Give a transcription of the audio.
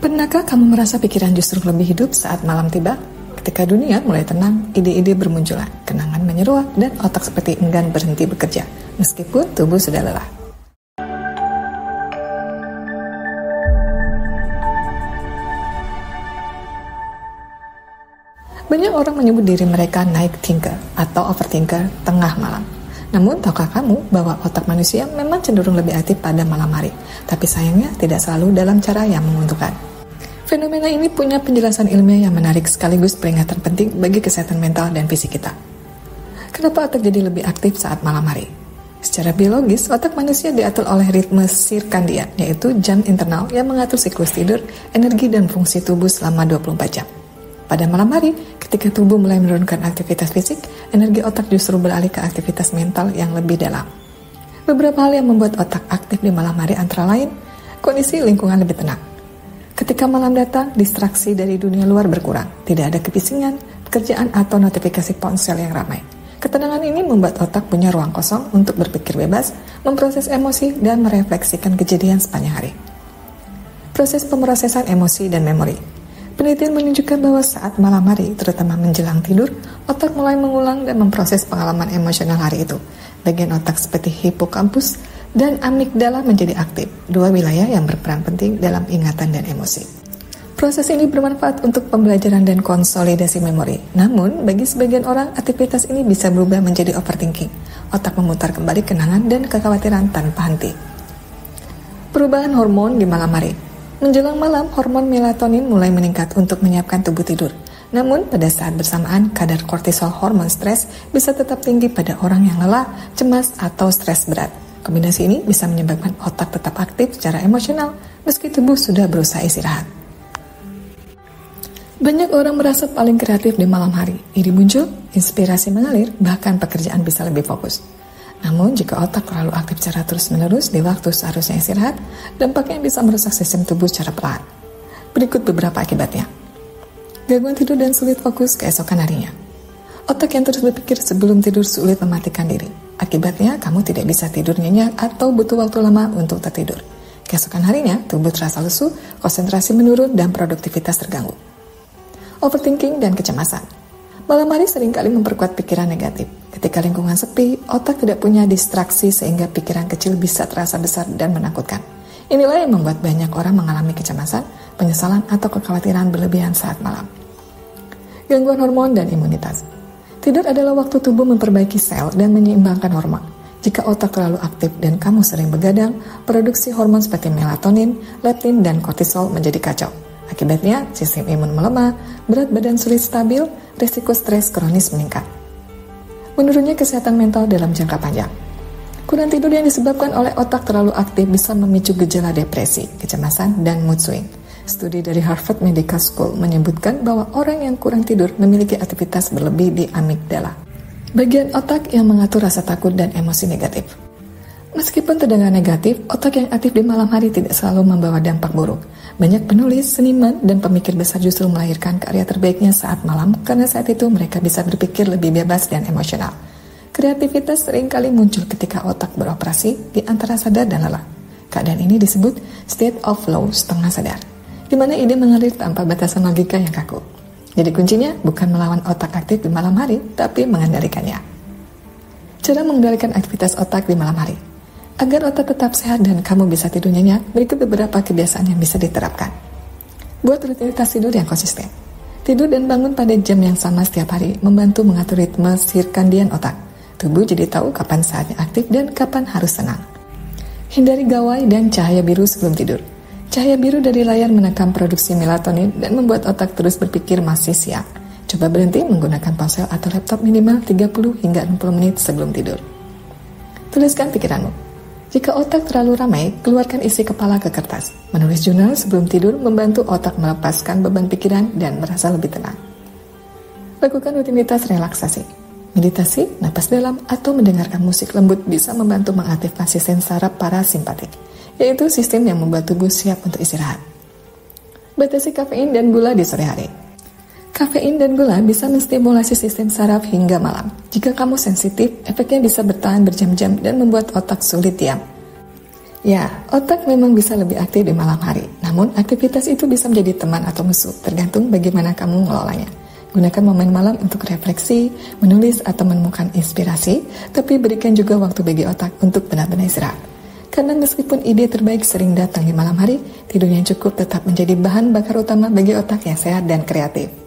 Pernahkah kamu merasa pikiran justru lebih hidup saat malam tiba? Ketika dunia mulai tenang, ide-ide bermunculan, kenangan menyeruak, dan otak seperti enggan berhenti bekerja, meskipun tubuh sudah lelah. Banyak orang menyebut diri mereka night thinker atau overthinker tengah malam. Namun, tahukah kamu bahwa otak manusia memang cenderung lebih aktif pada malam hari, tapi sayangnya tidak selalu dalam cara yang menguntungkan. Fenomena ini punya penjelasan ilmiah yang menarik sekaligus peringatan penting bagi kesehatan mental dan fisik kita. Kenapa otak jadi lebih aktif saat malam hari? Secara biologis, otak manusia diatur oleh ritme sirkadian, yaitu jam internal yang mengatur siklus tidur, energi dan fungsi tubuh selama 24 jam. Pada malam hari, ketika tubuh mulai menurunkan aktivitas fisik, energi otak justru beralih ke aktivitas mental yang lebih dalam. Beberapa hal yang membuat otak aktif di malam hari antara lain, kondisi lingkungan lebih tenang. Ketika malam datang, distraksi dari dunia luar berkurang, tidak ada kebisingan, pekerjaan atau notifikasi ponsel yang ramai. Ketenangan ini membuat otak punya ruang kosong untuk berpikir bebas, memproses emosi, dan merefleksikan kejadian sepanjang hari. Proses pemrosesan emosi dan memori. Penelitian menunjukkan bahwa saat malam hari, terutama menjelang tidur, otak mulai mengulang dan memproses pengalaman emosional hari itu. Bagian otak seperti hipokampus dan amigdala menjadi aktif, dua wilayah yang berperan penting dalam ingatan dan emosi. Proses ini bermanfaat untuk pembelajaran dan konsolidasi memori. Namun, bagi sebagian orang, aktivitas ini bisa berubah menjadi overthinking. Otak memutar kembali kenangan dan kekhawatiran tanpa henti. Perubahan hormon di malam hari. Menjelang malam, hormon melatonin mulai meningkat untuk menyiapkan tubuh tidur. Namun, pada saat bersamaan, kadar kortisol hormon stres bisa tetap tinggi pada orang yang lelah, cemas, atau stres berat. Kombinasi ini bisa menyebabkan otak tetap aktif secara emosional, meski tubuh sudah berusaha istirahat. Banyak orang merasa paling kreatif di malam hari. Ide muncul, inspirasi mengalir, bahkan pekerjaan bisa lebih fokus. Namun, jika otak terlalu aktif secara terus-menerus di waktu seharusnya istirahat, dampaknya bisa merusak sistem tubuh secara perlahan. Berikut beberapa akibatnya. Gangguan tidur dan sulit fokus keesokan harinya. Otak yang terus berpikir sebelum tidur sulit mematikan diri. Akibatnya, kamu tidak bisa tidur nyenyak atau butuh waktu lama untuk tertidur. Keesokan harinya, tubuh terasa lesu, konsentrasi menurun, dan produktivitas terganggu. Overthinking dan kecemasan. Malam hari seringkali memperkuat pikiran negatif. Ketika lingkungan sepi, otak tidak punya distraksi sehingga pikiran kecil bisa terasa besar dan menakutkan. Inilah yang membuat banyak orang mengalami kecemasan, penyesalan, atau kekhawatiran berlebihan saat malam. Gangguan hormon dan imunitas. Tidur adalah waktu tubuh memperbaiki sel dan menyeimbangkan hormon. Jika otak terlalu aktif dan kamu sering begadang, produksi hormon seperti melatonin, leptin, dan kortisol menjadi kacau. Akibatnya, sistem imun melemah, berat badan sulit stabil, risiko stres kronis meningkat. Menurunnya kesehatan mental dalam jangka panjang. Kurang tidur yang disebabkan oleh otak terlalu aktif bisa memicu gejala depresi, kecemasan, dan mood swing. Studi dari Harvard Medical School menyebutkan bahwa orang yang kurang tidur memiliki aktivitas berlebih di amigdala, bagian otak yang mengatur rasa takut dan emosi negatif. Meskipun terdengar negatif, otak yang aktif di malam hari tidak selalu membawa dampak buruk. Banyak penulis, seniman, dan pemikir besar justru melahirkan karya terbaiknya saat malam karena saat itu mereka bisa berpikir lebih bebas dan emosional. Kreativitas seringkali muncul ketika otak beroperasi di antara sadar dan lelah. Keadaan ini disebut state of flow setengah sadar, di mana ide mengalir tanpa batasan logika yang kaku. Jadi kuncinya bukan melawan otak aktif di malam hari, tapi mengendalikannya. Cara mengendalikan aktivitas otak di malam hari. Agar otak tetap sehat dan kamu bisa tidur nyenyak, berikut beberapa kebiasaan yang bisa diterapkan. Buat rutinitas tidur yang konsisten. Tidur dan bangun pada jam yang sama setiap hari membantu mengatur ritme sirkadian otak. Tubuh jadi tahu kapan saatnya aktif dan kapan harus tenang. Hindari gawai dan cahaya biru sebelum tidur. Cahaya biru dari layar menekan produksi melatonin dan membuat otak terus berpikir masih siang. Coba berhenti menggunakan ponsel atau laptop minimal 30 hingga 60 menit sebelum tidur. Tuliskan pikiranmu. Jika otak terlalu ramai, keluarkan isi kepala ke kertas. Menulis jurnal sebelum tidur membantu otak melepaskan beban pikiran dan merasa lebih tenang. Lakukan rutinitas relaksasi. Meditasi, napas dalam, atau mendengarkan musik lembut bisa membantu mengaktifkan sistem saraf parasimpatik, yaitu sistem yang membuat tubuh siap untuk istirahat. Batasi kafein dan gula di sore hari. Kafein dan gula bisa menstimulasi sistem saraf hingga malam. Jika kamu sensitif, efeknya bisa bertahan berjam-jam dan membuat otak sulit diam. Ya, otak memang bisa lebih aktif di malam hari. Namun, aktivitas itu bisa menjadi teman atau musuh, tergantung bagaimana kamu mengelolanya. Gunakan momen malam untuk refleksi, menulis, atau menemukan inspirasi, tapi berikan juga waktu bagi otak untuk benar-benar istirahat. Karena meskipun ide terbaik sering datang di malam hari, tidur yang cukup tetap menjadi bahan bakar utama bagi otak yang sehat dan kreatif.